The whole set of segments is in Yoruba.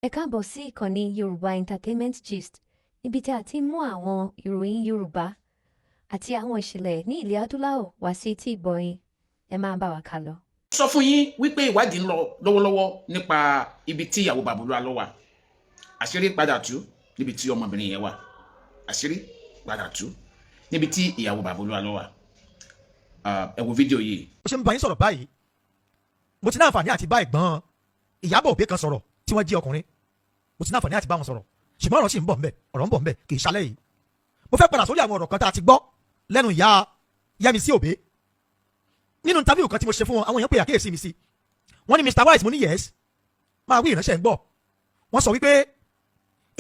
Ẹ káàbọ̀ sí ìkànnì Yorùbá Entertainment Gist, níbi tí a ti ń mú àwọn ìròyìn Yorùbá àti àwọn ìṣẹ̀lẹ̀ ní ilẹ̀ adúláwọ̀ wá sí etí ìgbọ̀yìn. Ẹ máa bá wa ká lọ. Sọ fún yín wípé ìwádìí ń lọ lọ́wọ́lọ́wọ́ nípa ibi tí ìyàwó Bàbá Olúwa wà. Àṣírí padà tú níbi tí ọmọbìnrin yẹn wà. Àṣírí padà tú níbi tí ìyàwó Bàbá Olúwa wà. Ẹ wo fídíò yìí. Mo ṣe ń bá yín sọ̀rọ̀ báyìí, mo ti ní àǹfààní àti bá ẹ̀gbọ́n Ìyábọ̀ Òbí kan sọ̀rọ̀ tí wọ́n jí ọkùnrin. Mo ti ní àǹfààní àti bá wọn sọ̀rọ̀, ṣùgbọ́n ọ̀rọ̀ sì ń bọ̀ ńbẹ̀, ọ̀rọ̀ ń bọ̀ ńbẹ̀ kì í ṣalẹ̀ yìí. Mo fẹ́ padà sórí àwọn ọ̀rọ̀ kan tá a ti gbọ́ lẹ́nu ìyá Yẹ́misí Òbí. Nínú interview kan tí mo ṣe fún wọn, àwọn èèyàn pè àkíyèsí mi sí. Wọ́n ní Mr. Wise, mo ní yes, máa wí ìránṣẹ́ ń gbọ́. Wọ́n sọ wípé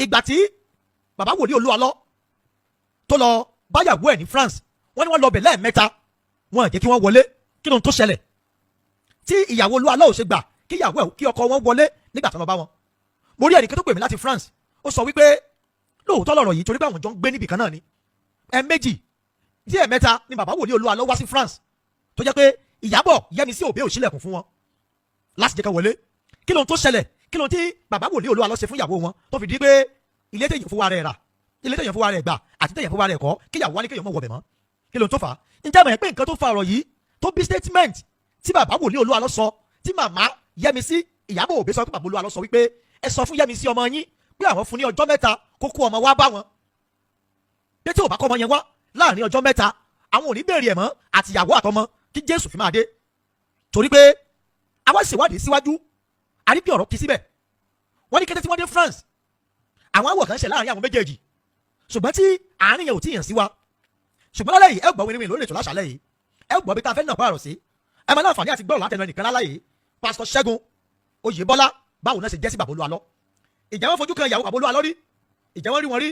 ìgbà tí bàbá wòlíì Olúalọ́ tó lọ báyàwó ẹ̀ ní France, wọ́n ní wọ́n lọ bẹ̀ lẹ́ẹ̀mẹ́ta, wọn ò jẹ́ kí wọ́n wọlé. Kí ló ń tó ṣẹlẹ̀ tí ìyàwó Olúalọ́ ò ṣe gbà kí ìyàwó ẹ̀ kí ọkọ wọn wọlé nígbà tó lọ bá wọn? Mo rí ẹnìkan tó pè mí láti France, ó sọ wípé lóòótọ́ lọ̀rọ̀ yìí torí pé àwọn jọ ń gbé níbì kan náà ni. Ẹ̀ẹ̀mejì tí ẹ̀ẹ̀mẹ́ta ni bàbá wòlíì Olúalọ́ wá sí France, tó jẹ́ pé Ìyábọ̀ Yẹ́misí Òbí ò ṣílẹ̀kùn fún wọn láti jẹ́ ká wọlé. Kí ló ń tó ṣẹlẹ̀? Kí ló ń tí bàbá wòlíì Olúalọ́ ṣe fún ìyàwó wọn tó fi di pé ilé téèyàn fún wa rẹ̀ rà, ilé téèyàn fún wa rẹ̀ gbà àti téèyàn fún wa rẹ̀ kọ́, kí ìyàwó wa ní kéèyàn mọ̀ wọ̀bẹ̀ mọ́? Kí ló ń tó fà á? Ǹjẹ́ mọ̀ ẹ́ pé nǹkan tó fa ọ̀rọ̀ yìí tó bí statement tí bàbá wòlíì Olúalọ́ sọ, tí màmá Yẹ́misí Ìyábọ̀ Òbí sọ pé bàbá Olúalọ́ sọ wípé ẹ sọ fún Yẹ́misí ọmọ yín pé àwọn fún ní ọjọ́ mẹ́ta kó kó ọmọ wá bá wọn, pé tí ò bá kọ́ ọmọ yẹn wá láàrin ọjọ́ mẹ́ta àwọn ò ní béèrè ẹ̀ mọ́ àti ìyàwó àtọmọ kí Jésù fi máa dé. Torí pé àwa ṣèwádìí síwájú, a rí bí ọ̀rọ̀ kì í síbẹ̀. Wọ́n ní kété tí wọ́n dé France, àwọn àwọ̀ kan ṣẹ̀ láàrin àwọn méjèèjì, ṣùgbọ́n tí àárín yẹn ò tí yàn sí wa. Ṣùgbọ́n lálẹ́ yìí ẹ gbọ́ wíníwíní lórí ètò láṣálẹ́ yìí, ẹ gbọ́ bí tá a fẹ́ nà pààrọ̀ sí. Ẹ máa láǹfààní àti gbọ́rọ̀ látẹnu ẹnìkan lálẹ́ yìí, Pásítọ̀ Ṣẹ́gun Oyèbọ́lá, báwo náà ṣe jẹ́ sí Bàbá Olúalọ́. Ìjà wọn fojú kan ìyàwó Bàbá Olúalọ́ rí, ìjà wọn rí wọn rí.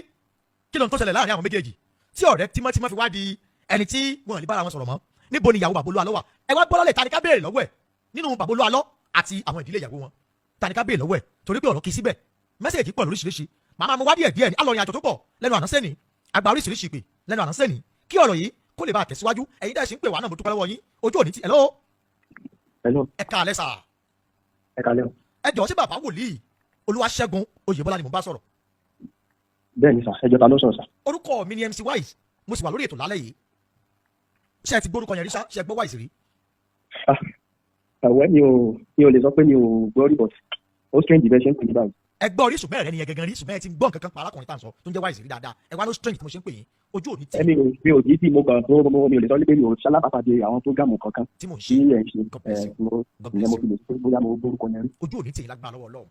Kí ló ń tó ṣẹlẹ̀ láàrin àwọn méjèèjì tí ọ̀rẹ́ tímọ́tímọ́ fi wá di ẹni tí wọn ò ní bára wọn sọ̀rọ̀ mọ́? Níbo ni ìyàwó Bàbá Olúalọ́ wà? Ẹ wá gbọ́dọ̀ lè ta ni ká béèrè lọ́wọ́ ẹ̀ nínú Bàbá Olúalọ́ àti àwọn ìdílé ìyàwó wọn. Ta ni ká béèrè lọ́wọ́ ẹ̀ torí pé ọ̀rọ̀ kì í síbẹ̀, mẹ́sẹ̀jì pọ̀ lóríṣiríṣi. Màmá mo wá díẹ̀ díẹ̀ ní alọ́rin àjò tó pọ̀ lẹ́nu ànánsẹ́ni, àgbà oríṣiríṣi pè lẹ́nu ànánsẹ́ni kí ọ̀rọ̀ yìí kó lè bá tẹ̀síwájú. Ẹ̀yin dẹ́ ṣì ń pè wá náà, mo dúpẹ́ lọ́wọ́ yín, ojú òní ti. Hello. Ẹ káalẹ́ sà. Ẹ káalẹ́ o. Ẹ jọ̀ọ́ sí bàbá wòlíì Olúwaṣẹ́gun Oyèbọ́lá ni mo bá sọ̀rọ̀. Bẹ́ẹ̀ni sà, ẹjọ́ ta ló sọ̀rọ̀ sà. Orúkọ mi ni MC Wise, mo sì wà lórí ètò lálẹ́ yìí. Ṣé ẹ ti gbórúkọ yẹn rí sá? Ṣé ẹ gbọ́ Wise rí? Àwẹ̀ mi ò lè sọ pé mi ò gbọ́ rí, but ó strange bẹ́ẹ̀ ṣe ń pè ní báyìí. Ẹ gbọ́ orí ṣùgbọ́n ẹ̀rẹ́ ni ẹ gẹ́gẹ́ rí, ṣùgbọ́n ẹ ti ń gbọ́ nǹkan kan pa arákùnrin tá à ń sọ tó ń jẹ́ Wise rí dáadáa. Ẹ wá ló strange tí mo ṣe ń pè yín, ojú òní tì. Mi ò yí tí mo gbà tó mi ò lè sọ pé mi ò ṣalábàpàdé àwọn prógámù kankan tí mò ń tí ṣe. ẹ̀ ń ṣe ìyẹn mo fi lè sọ pé bóyá mo gbórúkọ yẹn rí. Ojú òní tì yín lágbára lọ́wọ́ Ọlọ́run.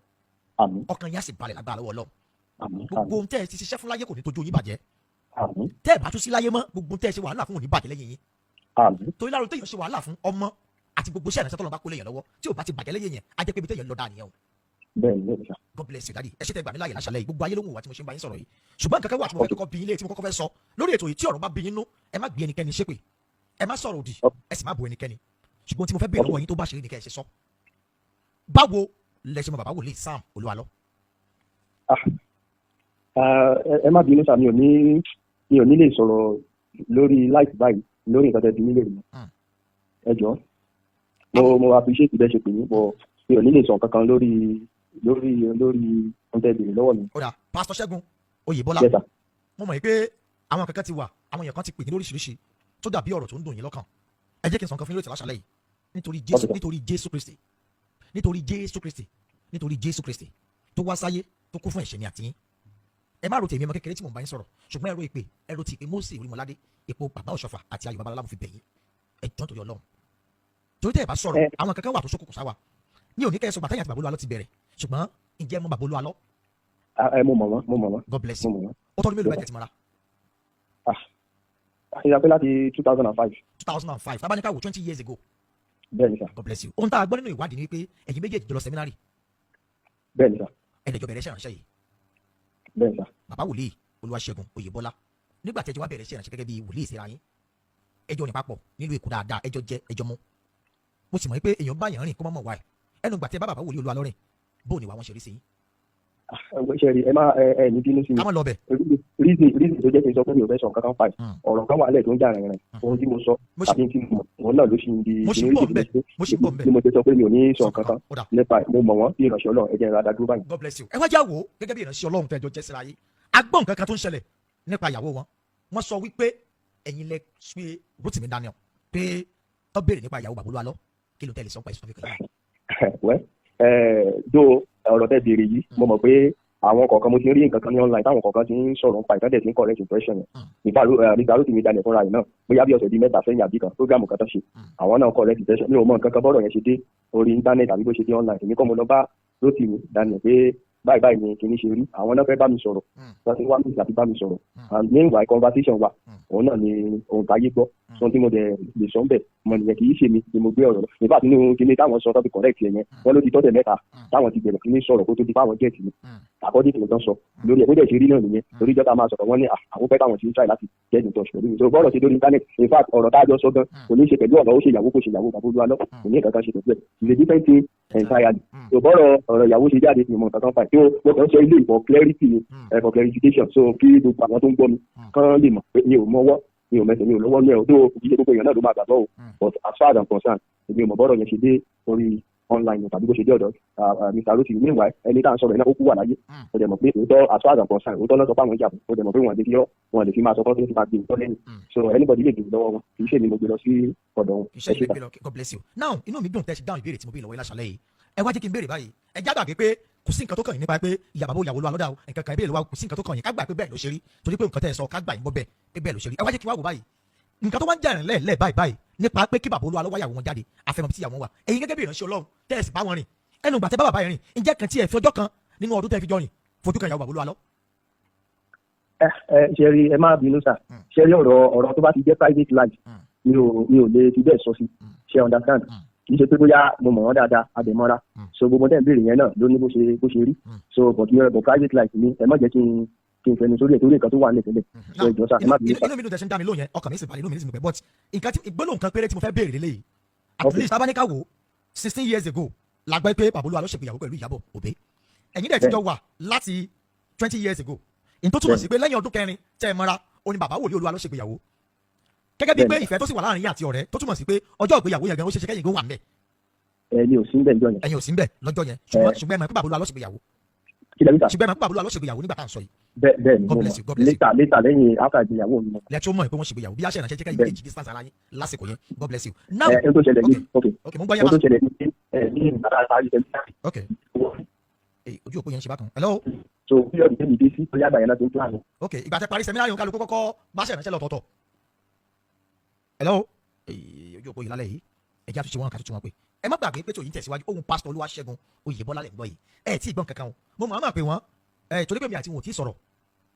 Àmín. Ọkàn yín á sì balẹ̀ lágbára lọ́wọ́ Ọlọ́run. Àmín. Gbogbo ohun tẹ́ ẹ ti ṣiṣẹ́ fún láyé kò ní tójú yín bàjẹ́. Àmín. Tẹ́ ẹ bá tún sí láyé mọ́, gbogbo ohun tẹ́ ẹ ṣe wàhálà fún òní bàjẹ́ lẹ́yìn yín. Àmín. Torí láàrú téèyàn ṣe wàhálà fún ọmọ àti gbogbo iṣẹ́ ìrìnsẹ́ tọ́lọ́ bá kó léèyàn lọ́wọ́ tí ò bá ti bàjẹ́ lẹ́yìn yẹn, á jẹ́ pé ibi téèyàn lọ dáa nìyẹn o. Bẹ́ẹ̀ni bẹ́ẹ̀ni sà. God bless you daddy. Ẹ ṣé tẹ́ gbà mí láàyè láṣálẹ́ yìí, gbogbo ayé ló ń wò wá tí mo ṣe ń bá yín sọ̀rọ̀ yìí. Ṣùgbọ́n nǹkan kan wà tí mo fẹ́ kọ́kọ́ bí yín lé tí mo kọ́kọ́ fẹ́ sọ lórí ètò yìí, tí ọ̀rọ̀ bá bí yín nú, ẹ má gbé ẹnikẹ́ni ṣépè, ẹ má sọ̀rọ̀ òdì, ẹ sì má bu ẹnikẹ́ni. Ṣùgbọ́n tí mo fẹ́ béèrè lọ́wọ́ yín tó bá ṣe rí ni kẹ́ ẹ ṣe sọ. Báwo lẹ ṣe mọ bàbá wòlíì Sam Olúalọ́? Ẹ má bínú sà, mi ò ní lè sọ̀rọ̀ lórí láìpẹ́ báyìí lórí nǹkan tẹ́ bí nílé mi. Ẹ jọ̀ọ́, mo appreciate bẹ́ẹ̀ ṣe pè mí, bọ̀ mi ò ní lè sọ kankan lórí ohun tẹ́ béèrè lọ́wọ́ mi. Ó dà, Pásítọ̀ Ṣẹ́gun Oyèbọ́lá, Yes sir. mo mọ̀ pé àwọn kankan ti wà, àwọn èèyàn kan ti pè ní lóríṣiríṣi tó dàbí ọ̀rọ̀ tó ń dùn yín lọ́kàn. Ẹ jẹ́ kí n sọ nǹkan fún yín lórí ètò láṣálẹ́ yìí. Nítorí Jésù Kristi tó wá sáyé tó kú fún ẹ̀ṣẹ̀ mi àti yín. Ẹ má ro tèmi ọmọ kékeré tí mò ń bá yín sọ̀rọ̀, ṣùgbọ́n ẹ ro ti ìpè Mósè Orímọládé, ipò bàbá Ọ̀ṣọ́fà àti Ayọ̀ Babalọ́lá mo fi bẹ̀ yín. Ẹ jọ̀ọ́ nítorí Ọlọ́run. Torí tẹ́ ẹ bá sọ̀rọ̀, àwọn kankan wà tó ṣókùnkùn sáwà. Mi ò ní kẹ́ ẹ sọ bàtà yẹn àti Bàbá Olúalọ́ ti bẹ̀rẹ̀, ṣùgbọ́n ǹjẹ́ mo Bàbá Olúalọ́? Mo mọ̀ wọ́n. God bless Mo you. mọ̀ wọ́n. Ó tọ́dún mélòó bẹ́ẹ̀ tẹ́ ti mọ́ra? Àṣeyà pé láti 2005. 2005, tábánikà wò 20 years ago. Bẹ́ẹ̀ni sà. God bless you. Ohun tá a gbọ́ nínú ìwádìí ni wípé ẹ̀yin méjèèjì jọ lọ sẹ́mínárì, Bẹ́ẹ̀ni sà. ẹ̀dẹ̀jọ bẹ̀rẹ̀ iṣẹ́ ìránṣẹ́ yìí. Bẹ́ẹ̀ni sà. Bàbá wòlíì Olúwaṣẹ́gun Oyèbọ́lá, nígbà tí ẹjọ́ wá bẹ̀rẹ̀ iṣẹ́ ìránṣẹ́ gẹ́gẹ́ bí wòlíì ìsira yín, ẹjọ́ ní papọ̀ nílùú Èkó dáadáa, ẹjọ́ jẹ́ ẹjọ́ mú. Mo sì mọ̀ pé èèyàn bá yàn rìn kó mọ̀ wá ẹ̀. Ẹnu gbà tí ẹ bá bàbá wòlíì Olúalọ́ rìn, bóò ni wà wọ́n ṣe rí sí yín? Ṣe rí ẹ ní bínú sí mi. Ká mọ̀ lọ bẹ̀. reason tó jẹ́ kí n sọ pé mi ò fẹ́ sọ nǹkan kan fàì ọ̀rọ̀ kan wà lẹ̀ tó ń jà rìnrìn ohun tí mo sọ tàbí tí mo mọ̀ náà ló ṣì ń di ni mo ti sọ pé mi ò ní sọ nǹkan kan nípa mo mọ̀ wọ́n bí ìránṣẹ́ Ọlọ́run ẹ̀jẹ̀ ìrada dúró báyìí. God bless you. ẹ wá já wo gẹ́gẹ́ bí ìránṣẹ́ Ọlọ́run tẹ́jọ jẹ́ síra yìí agbọ́n nǹkan kan tó ń ṣẹlẹ̀ nípa ìyàwó wọn wọ́n sọ wípé ẹ̀yin lẹ ṣe Rotimi Daniel pé tó béèrè nípa ìyàwó bàbá Olúwalọ kí ló tẹ̀lé sọ́pọ̀ ìsọ́fẹ́ kan. wẹ́ do ọ̀rọ̀ tẹ́ béèrè yìí mo mọ̀ pé àwọn kọ̀ọ̀kan mo ti rí nǹkan kan ní online táwọn kọ̀ọ̀kan ti ń sọ̀rọ̀ nípa ìtọ́jú tí ń correct impression yẹn nípa Rotimi Daniel fúnra yìí náà bóyá bí ọ̀sẹ̀ bíi mẹ́ta sẹ́yìn àbí kan program kan tó ṣe àwọn náà correct impression mi ò mọ nǹkan kan bọ́rọ̀ yẹn ṣe dé orí internet àbí bó ṣe dé online èmi kọ́ mo lọ bá Rotimi Daniel pé báyìí ni kìíní ṣe rí àwọn náà fẹ́ bá mi sọ̀rọ̀ wọ́n ti wá mi àti bá mi sọ̀rọ̀ and meanwhile conversation wa òun náà ni òun táyé gbọ́ sọ tí mo dẹ̀ lè sọ ń bẹ̀ mo nìyẹn kì í ṣe mi ni mo gbé ọ̀rọ̀ lọ nígbà tí nínú kíní táwọn sọ tọ́bi correct yẹn wọ́n ló ti tọ́tẹ̀ mẹ́ta táwọn ti bẹ̀rẹ̀ kíní sọ̀rọ̀ kó tó di fáwọn gẹ̀ẹ́tì mi àkọ́dé tí mo tán sọ lórí ẹ̀ bó dẹ̀ ṣe rí náà nìyẹn torí ìjọba máa sọ̀rọ̀ wọ́n ní àwọn pẹ́ táwọn ti ń try láti get in touch pẹ̀lú mi so bọ́ọ̀rọ̀ ṣe lórí internet in fact ọ̀rọ̀ tá a jọ sọ gan kò ní ṣe pẹ̀lú ọ̀rọ̀ ó ṣe ìyàwó kò ṣe ìyàwó bàbá Olúwalọ kò ní kankan ṣe pẹ̀lú ẹ̀ ìlè different thing entirely so bọ́ọ̀rọ̀ ọ̀rọ̀ ìyàwó ṣe jáde ìmọ̀ nǹkan kan fà tó mo kàn sọ ilé for clarity for clarification so kí gbogbo àwọn tó ń gbọ́ mi kán lè mọ̀ pé mi ò mọ́wọ́ mi ò mẹsẹ̀ mi ò lọ́wọ́ ní ẹ̀ tó ìdílé gbogbo èèyàn náà ló máa gbàgbọ́ o but as far as I'm concerned èmi ò mọ̀ bọ́ọ̀rọ̀ yẹn ṣe dé orí online tàbí bó ṣe dé ọ̀dọ̀ Mr. Rotimi meanwhile ẹni tá à ń sọ̀rọ̀ ẹ̀ náà ó kú wà láyé ó dẹ̀ mọ̀ pé òótọ́ as far as I'm concerned òótọ́ náà sọ fáwọn ìjà ó dẹ̀ mọ̀ pé wọn lè fi máa sọ fọ́n tó ti máa gbé ìtọ́ lẹ́yìn so anybody lè gbé lọ́wọ́ wọn kì í ṣe ni mo gbé lọ sí ọ̀dọ̀ wọn. iṣẹ́ ìgbẹ́ gbé lọ God bless you. now inú mi dùn tẹ́ ṣe dáhùn ìbéèrè tí mo bí lọ́wọ́ láṣálẹ́ yìí ẹ wá jẹ́ kí n béèrè báyìí ẹ já gbàgbé pé kò sí nǹkan tó kàn yín nípa pé ìyá bàbá ìyàwó Olúwalọ dà o nǹkan kan ìbéèrè wa kò sí nǹkan tó kàn yín ká gbà pé bẹ́ẹ̀ ló ṣe rí torí pé nǹkan tẹ́ ẹ sọ ká gbà yín mọ́ bẹ́ẹ̀ pé bẹ́ẹ̀ ló ṣe rí ẹ wá jẹ́ kí wá wò báyìí nǹkan tó wá ń jà lẹ́ẹ̀lẹ́ báyìí nípa pé kí bàbá Olúwalọ wáyàwó wọn jáde àfẹ́mọ̀ tí ìyàwó wa ẹ̀yin gẹ́gẹ́ bí ìránṣẹ́ Ọlọ́run tẹ́ ẹ sì bá wọn rìn ẹnu gbà tẹ́ bá bàbá yẹn rìn ǹjẹ́ kan tí ẹ fi ọjọ́ kan nínú ọdún tẹ́ fi jọ rìn fojú kan ìyàwó bàbá Olúwalọ. ṣe rí ẹ má bínú sà ṣe rí ọ̀rọ̀ tó bá ti jẹ́ private life mi ò lè fi bẹ́ẹ̀ sọ sí ṣe understand kì í ṣe pé bóyá mo mọ̀ wọ́n dáadáa àdèmọ́ra so gbogbo tẹ́ ń béèrè yẹn náà ló ní bó ṣe rí so but private life mi ẹ má jẹ́ kí n fẹnu sórí ẹ̀ torí nǹkan tó wà nílẹ̀ so ìjọ sà ẹ má bínú sà. inú mi dùn tẹ̀sí ń dá mi lóyún yẹn ọkàn mi sì balẹ̀ inú mi sì mú pẹ́ but nǹkan tí ìgbólóhùn kan péré tí mo fẹ́ béèrè lélẹ́yìí at least tabanika wo 16 years ago la gbọ́ pé bàbá Olúwalọ ṣègbéyàwó pẹ̀lú Ìyábọ̀ Òbé ẹ̀yin dẹ̀ ti jọ wà láti 20 years ago in tó túmọ̀ sí pé lẹ́yìn ọdún kẹrin tẹ́ ẹ mọ́ra ó ní bàbá wòlíì Olúwalọ ṣègbéyàwó gẹ́gẹ́ bí pé ìfẹ́ tó sì wà láàrin yín àti ọ̀rẹ́ tó túmọ̀ sí pé ọjọ́ ìgbéyàwó yẹn gan ó ṣe ṣe kẹ́yìn gan wà ń bẹ̀. ẹ̀yin ò sí ń bẹ̀ lọ́jọ́ yẹn. ẹ̀yin ò sí ń bẹ̀ lọ́jọ́ yẹn ṣùgbọ́n ẹ mọ̀ pé bàbá Olúwalọ ṣègbéyàwó. ṣùgbọ́n ẹ mọ̀ pé bàbá Olúwalọ ṣègbéyàwó nígbà tá à ń sọ yìí. bẹ́ẹ̀ ni mo mọ̀ later lẹ́yìn after ìgbéyàwó mi mọ̀. lẹ́tọ́ mọ̀ pé wọ́n ṣègbéyàwó bí aṣẹ́ ìrànṣẹ́ jẹ́ káyọ̀ méjì distance ara yín lásìkò yẹn God bless you. now ẹ tó ṣẹlẹ̀ ní ok mo ń gbọ́ yẹn máa. tó ṣẹlẹ̀ ní ìgbàdá àtàrí tẹ̀lé. ok ojú òpó yẹn ń ṣe bákan hello. so bí ọdún tẹ́lẹ̀ dé sí tó yàgbà yẹn náà tó ń plan. ok ìgbà tẹ parí sẹ́mínárì òun kálukú kọ́kọ́ bá ṣe ìrànṣẹ́ lọ́tọ̀ọ̀tọ̀ hello ojú òpó yìí lálẹ́ yìí ẹ̀jẹ̀ àtúnṣe wọn kà tuntun wọn pé ẹ má gbàgbé pé tòyìn tẹ̀síwájú ohun pásítọ̀ Olúwaṣẹ́gun Oyèbọ́lá lẹ̀ ń gbọ́ yìí ẹ̀ tí ì gbọ́n kankan o mo máa pè wọ́n torí pé mi àti wọn ò tí ì sọ̀rọ̀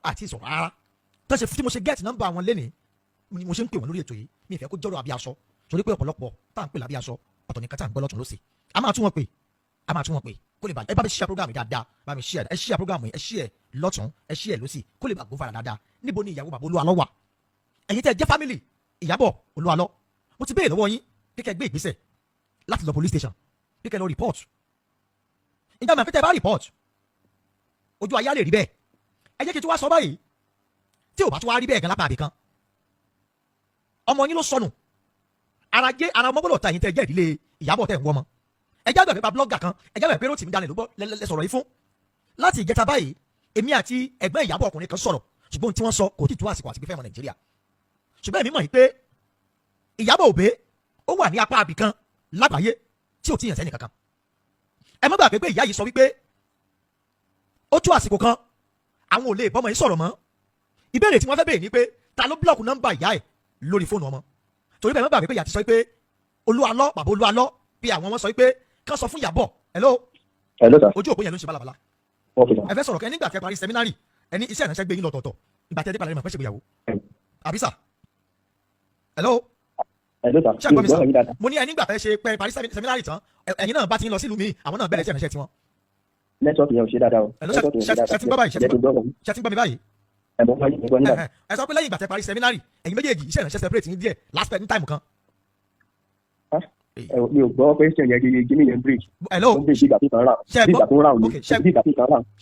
àti ìsọ̀rọ̀ rárá tó ṣe tí mo ṣe gẹ́ẹ̀tì nọ́mbà wọn lẹ́nìí ni mo ṣe ń pè wọ́n lórí ètò yìí mi ìfẹ́ kó jọ́rọ̀ àbí aṣọ torí pé ọ̀pọ̀lọpọ̀ tá à ń pè lábí aṣọ ọ̀tọ̀ nìkan tá à ń gbọ́ lọ́tún lọ́sẹ̀ a máa tún wọn pè kó lè bá ẹ bá mi share program yìí dáadáa bá mi share ẹ share program yìí ẹ share lọ́tún ẹ share lọ́sì kó lè bá gbó fara dáadáa níbo ni ìyàwó bàbá Olúwalọ wà ẹ̀yin tẹ́ jẹ́ family Ìyábọ̀ Olúwalọ mo ti béèrè lọ́wọ́ yín kíkẹ́ gbé ìgbésẹ̀ láti lọ police station kíkẹ́ lọ report ìjà mi àfẹ́tẹ́ bá report ojú ayé á lè rí bẹ́ẹ̀ ẹ jẹ́ kí n tún wá sọ báyìí tí ò bá tún wá rí bẹ́ẹ̀ gan lápá àbí kan ọmọ yín ló sọnù ara ọmọ gbọ́dọ̀ ta yín tẹ́ jẹ́ ìdílé Ìyábọ̀ tẹ́ ń wọ́ mọ́ ẹ jẹ́ àgbẹ̀ pé blogger kan ẹ jẹ́ àgbẹ̀ pé Rotimi Daniel ló gbọ́ lẹ sọ̀rọ̀ yìí fún láti ìjẹta báyìí èmi àti ẹ̀gbọ́n Ìyábọ̀ ọkùnrin kan sọ̀rọ̀ ṣùgbọ́n tí wọ́n sọ kò tí tó àsìkò àti gbé fẹ́mọ̀ Nàìjíríà ṣùgbọ́n èmi mọ̀ yìí pé Ìyábọ̀ Òbé ó wà ní apá àbí kan lágbàáyé tí ò tí yàn sẹ́ni kankan ẹ má gbàgbé pé ìyá yìí sọ wípé ó tó àsìkò kan àwọn ò lè bọ́mọ yìí sọ̀rọ̀ mọ́ ìbéèrè tí wọ́n fẹ́ béèrè ni pé ta ló búlọ̀kù nọ́mbà ìyá ẹ̀ lórí fóònù ọmọ torí bẹ́ẹ̀ má gbàgbé pé ìyá ti sọ pé Olúwalọ bàbá Olúwalọ bí àwọn wọn sọ pé kán sọ fún Ìyábọ̀ hello sir ojú òpó yẹn ló ń ṣe balabala ẹ fẹ́ sọ̀rọ̀ kẹ́ nígbà tẹ́ parí sẹ́mínárì ẹni iṣẹ́ ìránṣẹ́ gbé yín lọ́tọ̀ọ̀tọ̀ ìgbà tẹ́ dé palẹ̀ mọ̀ fẹ́ ṣègbéyàwó àbísà hello ṣé àgbọ̀ mi sọ mo ní ẹni ìgbà tẹ́ ṣe pẹ́ parí sẹ́mínárì tán ẹ̀yin náà bá ti ń lọ sílùú mi àwọn náà bẹ̀rẹ̀ iṣẹ́ ìránṣẹ́ tiwọn. nẹ́tíwọ́ọ̀kì yẹn ò ṣe dáadáa o. ṣe ti ń gbọ́ báyìí ṣe ti ń gbọ́ mi báyìí. ẹ sọ pé lẹ́yìn ìgbà tẹ́ parí sẹ́mínárì ẹ̀yin méjèèjì iṣẹ́ ìránṣẹ́ separate ní díẹ̀ last time kan. mi ò gbọ́ question yẹn gíní yẹn break. hello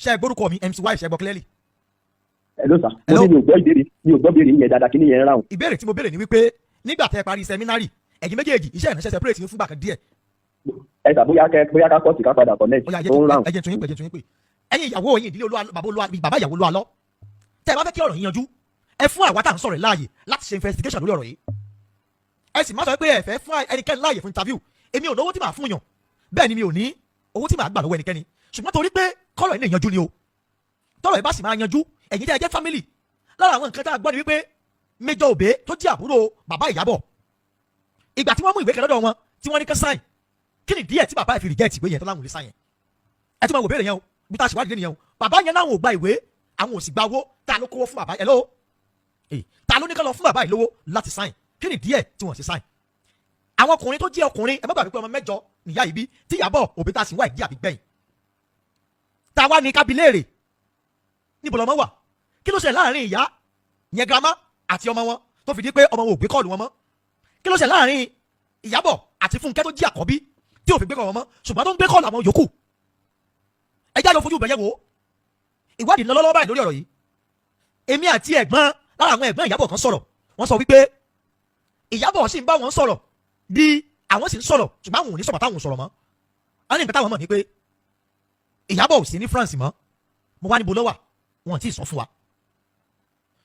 ṣe gbórúkọ mi MC Wise ṣe gbọ́ clearly. hello sir mo ní mi ò gbọ́ ìbéèrè yẹn dáadáa kí ni yẹn ráhùn. ìbéèrè tí mo béèrè ni wípé nígbà tẹ́ parí sẹ́mínárì ẹ̀yin méjèèjì iṣẹ́ ìránṣẹ́ separate fún gbàkan díẹ̀. ẹ sà bóyá ká kọ́ọ̀tì ká padà connect tó ń ráhùn. ẹ̀jẹ̀ tún yín pé ẹ̀yin ìyàwó yín ìdílé bàbá ìyàwó ló alọ́ tẹ́ ẹ bá fẹ́ kí ọ̀rọ̀ yín yanjú ẹ fún àwa tá à ń sọ̀rọ̀ láàyè láti ṣe investigation lórí ọ̀rọ̀ yìí ẹ sì má sọ pé ẹ fẹ́ fún ẹnikẹ́ni láàyè fún interview èmi ò lówó tí màá fún yàn bẹ́ẹ̀ ni mi ò ní owó tí màá gbà lọ́wọ́ ẹnikẹ́ni ṣùgbọ́n torí pé kọ́rọ̀ yìí lè yanjú ni o tọ́rọ̀ yìí bá sì máa yanjú ẹ̀yin tẹ́ ẹ jẹ́ family lára àwọn nǹkan tá a gbọ́ ni wípé Major Obey tó jẹ́ àbúrò bàbá Ìyábọ̀ ìgbà tí wọ́n mú ìwé kan lọ́dọ̀ wọn tí wọ́n ní ká sign kí ni díẹ̀ tí bàbá ẹ̀ fi reject ìwé yẹn tó láwọn ò lè sign yẹn ẹ tí wọ́n wò béèrè yẹn o bí tá a ṣèwádìí nìyẹn o bàbá yẹn láwọn ò gba ìwé àwọn ò sì gba owó ta ló kówó fún bàbá yẹn lówó ta ló ní ká lọ fún bàbá yìí lówó láti sign kí ni díẹ̀ tí wọ́n sì sign àwọn ọkùnrin tó jẹ́ ọkùnrin ẹ má gbàgbé pé ọmọ mẹ́jọ nìyá yìí bí tí Ìyábọ̀ Obey tá a sì wá ìdí àbí gbẹ̀yìn ta wá ní kábílẹ̀rẹ̀ níbo lọmọ wà kí ló ṣe láàrin ìyá yẹn girama àti ọmọ wọn tó fi di pé ọmọ wọn ò gbé kọ́ọ̀lù wọn mọ́ kí ló ṣe láàrin Ìyábọ̀ àti Fúnkẹ́ tó jí àkọ́bí tí ò fi gbé kọ́ọ̀lù wọn mọ́ ṣùgbọ́n tó ń gbé kọ́ọ̀lù àwọn yòókù ẹjá ló fojú bẹ̀yẹ̀ wò ìwádìí ńlọ lọ́wọ́ báyìí lórí ọ̀rọ̀ yìí èmi àti ẹ̀gbọ́n lára àwọn ẹ̀gbọ́n Ìyábọ̀ kan sọ̀rọ̀ wọ́n sọ wípé Ìyábọ̀ sì ń bá wọn sọ̀rọ̀ di àwọn sì ń sọ̀rọ̀ ṣùgbọ́n àwọn ò ní sọ̀rọ̀ táwọn ò sọ̀rọ̀ mọ́ wọ́n ní nǹkan táwọn mọ̀ ní pé Ìyábọ̀ ò sí ní France mọ́ mo wá níbo ló wà wọn tí ì sọ fún wa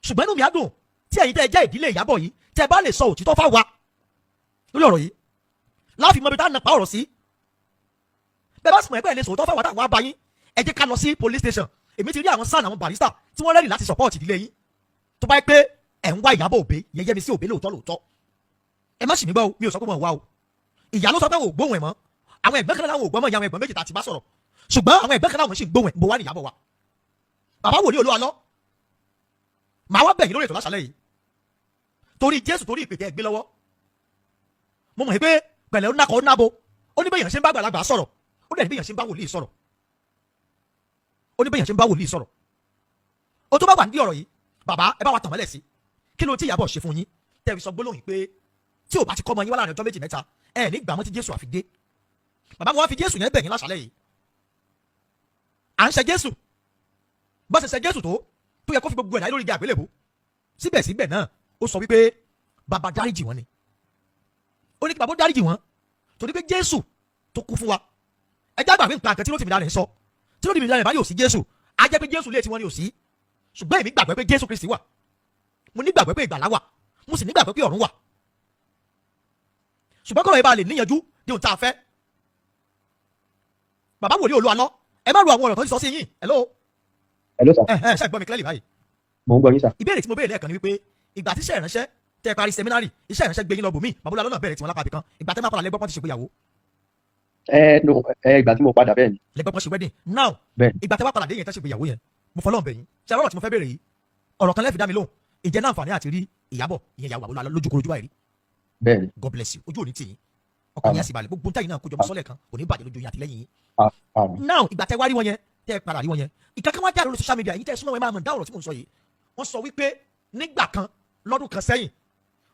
ṣùgbọ́n inú mi á dùn tí ẹ̀yin tẹ́ ẹ jẹ́ ìdílé Ìyábọ̀ yìí tẹ́ ẹ bá lè sọ òtítọ́ fáwa lórí ọ̀rọ̀ yìí láàfin mọ́bi tá a nà pa ọ̀rọ̀ sí bẹ́ẹ̀ bá sì mọ̀ ẹgbẹ́ ẹ̀ lè sòótọ́ fáwa táwọn abá yín ẹ jẹ́ ká lọ sí police station èmi ti rí àwọn sáà àwọn barista tí wọ́n rẹ́rìn láti support ìdílé yín tó bá yẹ pé ẹ̀ ń wá Ìyábọ̀ Obey yẹn Yẹ́misí Obey lóòótọ́ ẹ má sì mí gbọ́ o mi ò sọ pé mo wá o ìyá ló sọ pé wọn ò gbóhùn ẹ̀ mọ́ àwọn ẹ̀gbẹ́ kan láwọn ò gbọ́ mọ́ ìyá àwọn ẹ̀gbọ́n méjì tá a ti bá sọ̀rọ̀ ṣùgbọ́n àwọn ẹ̀gbẹ́ kan láwọn sì gbóhùn ẹ̀ bó wá ní Ìyábọ̀ wa bàbá wòlíì Olúwa lọ màá wá bẹ̀yìn lórí ètò láṣálẹ̀ yìí torí Jésù torí ìpètè ẹgbẹ́ lọ́wọ́ mo mọ̀ pé pẹ̀lẹ́ ó nàkọ́ ó nàbo ó ní bẹ́yàn ṣe ń bá àgbàlagbà sọ̀rọ̀ ó dẹ̀ ní bẹ́yàn ṣe ń bá wòlíì sọ̀rọ̀ ó ní bẹ́yàn ṣe ń bá wòlíì sọ̀rọ̀ ó tó bá wà ní ọ̀rọ̀ yìí bàbá ẹ bá wa tàn mọ́lẹ̀ sí kí ló tí Ìyábọ̀ ṣe fún yín tẹ́ fi sọ gbólóhùn pé tí ò bá ti kọ́ ọmọ yín wá láàrin ọjọ́ méjì mẹ́ta ẹ ní gbà mọ́ tí Jésù àfi dé bàbá mi wá fi Jésù yẹn bẹ̀yìn láṣálẹ̀ yìí à ń ṣe Jésù bá ṣe Jésù tó yẹ kó fi gbogbo ẹ̀ láyé lórí igi àgbélébùú síbẹ̀síbẹ̀ náà ó sọ wípé bàbá dáríjì wọn ni ó ní kí bàbá dáríjì wọn torí pé Jésù tó kú fún wa ẹjẹ́ àgbà mi ń pa àkẹ́ tí ló ti mi lára ẹ̀ sọ tí ló ti mi lára ẹ̀ bá yóò sí Jésù á jẹ́ pé Jésù lé tí wọ́n ní ò sí ṣùgbọ́n èmi gbàgbọ́ pé Jésù Kristi wà mo nígbàgbọ́ pé ìgbàlá wà mo sì nígbàgbọ́ pé ọ̀run wà ṣùgbọ́n kọ́rọ̀ ẹ bá lè níyanjú ní ohun tá a fẹ́ bàbá wòlíì Olúwa lọ ẹ má ro àwọn ọ̀rọ̀ tó ti sọ sí yín hello sir. ṣe gbọ́ mi clearly báyìí. mo ń gbọ́ yín sà. ìbéèrè tí mo béèrè lẹ́ẹ̀kan ni wípé ìgbà tí iṣẹ́ ìránṣẹ́ tẹ́ parí sẹ́mínárì iṣẹ́ ìránṣẹ́ gbé yín lọ bòmí bàbá Olúwa lọ́nà bẹ̀rẹ̀ tí wọ́n lápá ibì kan ìgbà tẹ́ máa padà lẹ́gbọ́n ti ṣègbéyàwó. ìgbà tí mo padà bẹ́ẹ̀ ni. lẹ́gbọ́n ṣe wedding now bẹ́ẹ̀ ìgbà tẹ́ wá padà dé yẹn tẹ́ ṣègbéyàwó yẹn mo fọlọ́ bẹ̀ yín ṣe àrọ́rọ̀ tí mo fẹ́ béèrè yìí ọ̀rọ̀ kan lẹ́fì dá mi lóhùn ìjẹ́ náà àǹfààní àti rí Ìyábọ̀ ìyẹn ìyàwó Olúwa lójúkorojú báyìí rí. bẹ́ẹ̀ ni. God bless you ojú òní tì yín ọkàn yín á sì balẹ̀ gbogbo táyì náà kójọ sọ́lẹ̀ kan kò ní bàjẹ́ lójú yín àtìlẹ́yìn yín. now ìgbà tẹ́ wá rí wọn yẹn tẹ́ padà rí wọn yẹn ìkankan wá jáde lórí social media yìí tẹ́ súnmọ́ wọn máa mọ̀ dá ọ̀rọ̀ tí mò ń sọ yìí wọ́n sọ wípé nígbà kan lọ́dún kan sẹ́yìn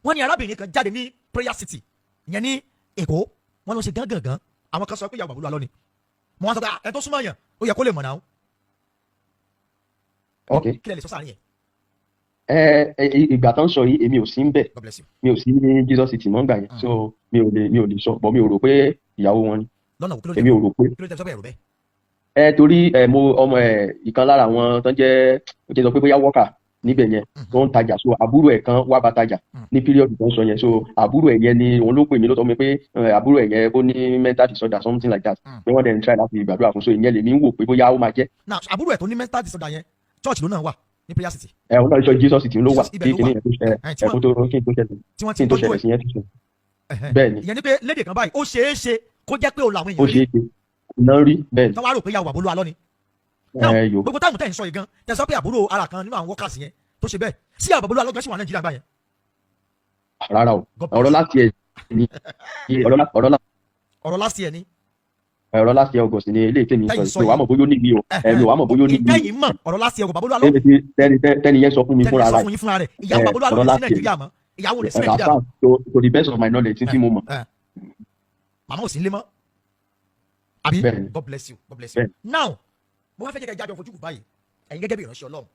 wọ́n ní arábìnrin kan jáde ní Prayer City ìyẹn ní Èkó wọ́n lọ ṣe gángan àwọn kan sọ pé ìyàwó Olúwa lọ ni mo wá sọ pé ẹ tó súnmọ́ yẹn ó yẹ kó lè mọ̀ náà. ok kí lẹ lè sọ sáà yẹn. ìgbà tó ń sọ yìí èmi ò sí ń bẹ̀ mi ò sí ní Jesus City mọ́ ń gbà yẹn so mi ò lè sọ bọ́ mi ò rò pé ìyàwó wọn ni èmi ò rò pé. kí ló dé sọ pé ẹ̀rọ bẹ́ẹ̀. torí mo ọmọ ìkan lára àwọn tó ń jẹ́ ó ti sọ pé bóyá wọ́kà níbẹ̀ yẹn tó ń tajà so àbúrò ẹ̀ kan wá bá tajà ní píríọ̀dù tó ń sọ yẹn so àbúrò ẹ̀ yẹn ni òun ló pè mí ló sọ mi pé àbúrò ẹ̀ yẹn ó ní mental disorder something like that pé wọ́n dẹ̀ ń try láti gbàdúrà fún so ìyẹn lèmi ń wò pé bóyá ó máa jẹ́. now àbúrò ẹ̀ tó ní mental disorder yẹn church ló náà wà ní Prayer City. òun náà sọ Jesus City ló wà kí kìíní ẹ̀kú tó ṣẹlẹ̀ sí yẹn tó ṣe. bẹ́ẹ̀ ni ìyẹn ni pé lédè kan báyìí ó ṣeé ṣe kó jẹ́ pé òun làwọn èèyàn rí. ó ṣeé ṣe iná rí bẹ́ẹ̀ ni. tọ́wọ́ rò pé ìyàwó Olúwa lọ ni. gbogbo táwọn tẹ̀ ń sọ yìí gan tẹ̀ sọ pé àbúrò ara kan nínú àwọn workers yẹn tó ṣe bẹ́ẹ̀ sí ìyàwó Olúwa lọ́gán sì wà Nàìjíríà báyẹn. rárá o ọ̀rọ̀ láti ẹ̀ ni ọ̀rọ̀ láti ẹ̀ ni. ọ̀rọ̀ láti ẹ̀ August ni ilé ìtẹ̀mí sọ ìwà mọ̀ bóyá ó ní mi o ẹ̀mi wà mọ̀ bóyá ó ní mi. ìtẹ̀yìn mọ̀ ọ̀rọ̀ láti ẹ̀ bàbá Olúwa lọ. tẹ́ni yẹn sọ fún mi fúnra rẹ̀ ìyàwó bàbá Olúwa lọ sí Nàìjíríà mọ́ ìyàwó rẹ̀ sí Nàìjíríà mọ́. to the best of my knowledge tí mo mọ̀. màmá ò sí nílé mọ́ àbí God bless you God bless you. now mo wá fẹ́ jẹ́ ká jáde fojú kù báyìí ẹ̀yin gẹ́gẹ́ bí ìránṣẹ́ Ọlọ́run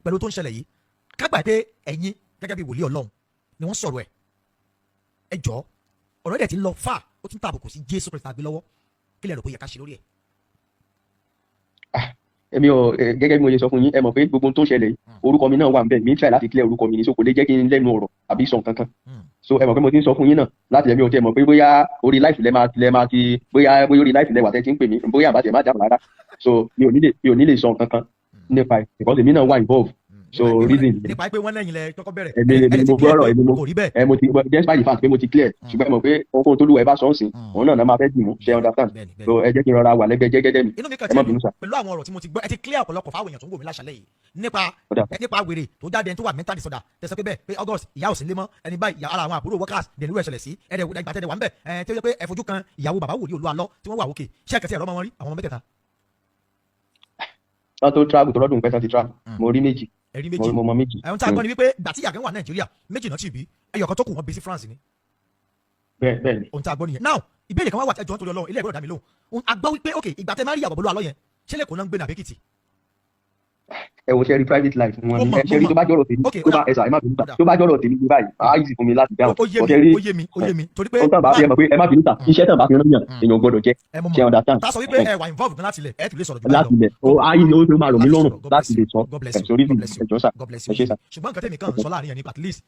pẹ̀lú tó ń ṣẹlẹ̀ yìí kágbà pé ẹ̀yin gẹ́gẹ́ bí wòlíì Ọlọ́run ni wọ́n sọ̀rọ̀ ẹ jọ̀ọ́ ọ̀rọ̀ dẹ̀ ti ń lọ fà ó ti ń tàbùkù sí Jésù Kristi àgbé lọ́wọ́ kí lẹ rò pé yẹ ká ṣe lórí ẹ̀. èmi ò gẹ́gẹ́ bí mo ṣe sọ fún yín ẹ mọ̀ pé gbogbo tó ń ṣẹlẹ̀ yìí orúkọ mi náà wà níbẹ̀ mi ń try láti clear orúkọ mi ní so kò lè jẹ́ kí n lẹ́nu ọ̀rọ̀ àbí sọ nǹkan kan so ẹ mọ̀ pé mo ti ń sọ fún yín náà láti ẹ̀mí ò tiẹ̀ mọ̀ pé bóyá orí life lẹ́ máa ti bóyá orí life lẹ́ wà tẹ́ ti ń pè mí bóyá àbájẹ́ má dáhùn rárá so mi ò ní lè sọ nǹkan kan nípa ẹ̀ because èmi náà wà involve so reason nípa pé wọ́n lẹ́yìn lẹ kọ́kọ́ bẹ̀rẹ̀ èmi mo gbọ́rọ̀ èmi mo kò rí bẹ́ẹ̀ ẹ mo ti despite the fact pé mo ti clear ṣùgbọ́n mo pé ohun tó lù ẹ bá sọ ọ́sìn òun náà máa fẹ́ dì mú ṣe understand so ẹ jẹ́ kí n rọra wà lẹ́gbẹ̀ẹ́ jẹ́gẹ́dẹ́ mi inú mi kàn ẹ má bínú sà. pẹ̀lú àwọn ọ̀rọ̀ tí mo ti gbọ́ ẹ ti clear ọ̀pọ̀lọpọ̀ fáwọn èèyàn tó ń wò mí láṣálẹ́ yìí nípa wèrè tó jáde ẹni tó wà mental disorder tẹ̀sán pé bẹ́ẹ̀ pé August ìyá ò sí lé mọ́ ẹni báyìí ara àwọn àbúrò workers dẹ̀ nílùú ẹ̀ṣẹ̀lẹ̀ sí ẹ̀rẹ̀ ìgbà tẹ̀lé wà ń bẹ̀ tí ó yẹ pé ẹ fojú kan ìyàwó bàbá wòlíì Olúalọ́ tí wọ́n wà òkè ṣé ẹ̀kẹ́sì ẹ̀rọ ọmọ wọn rí àwọn ọmọ mẹ́tẹ̀ẹ̀ta. wọ́n tó travel tó lọ́dún pẹ́sàn ti travel mo rí méjì ẹ̀rí méjì mo mọ méjì. ẹ̀hún tí a gbọ́ ni wípé ìgbà tí ìyàgẹ́ wà Nàìjíríà méjì náà ti bí ẹyọ kan tó kù wọn bí sí France ni. bẹ́ẹ̀ ni. ohun tí a gbọ́ nìyẹn now ìbéèrè kan wá wà tí ẹjọ́ nítorí Ọlọ́run ilé ẹ̀gbọ́n dá mi lóhùn a gbọ́ wípé ok ìgbà tẹ máa rí ìyàwó Olúalọ́ yẹn ṣé lè kó náà ń gbé ní àbẹ́kìtì. ẹ wo ṣe rí private life wọn ni ẹ ṣe rí tó bá jọ̀rọ̀ tèmi tó bá ẹsà ẹ má bínú ta tó bá jọ̀rọ̀ tèmi ní báyìí á yìí fún mi láti dáhùn ó yé mi torí pé ó tàn bá fi ẹ mọ̀ pé ẹ má bínú ta iṣẹ́ tàn bá fi rán yàn èèyàn gbọ́dọ̀ jẹ́ ṣe understand. ta sọ wípé ẹ wà involve gan láti ilẹ̀ ẹ tún lè sọ̀rọ̀ jù láti ilẹ̀ ó á yìí ó máa rò mí lọ́rùn láti lè sọ ẹ̀sọ́ rí ẹ̀jọ́ sà ẹ ṣe sà. ṣùgbọ́n nǹkan tẹ̀mí kan sọ láàrin yẹn ni at least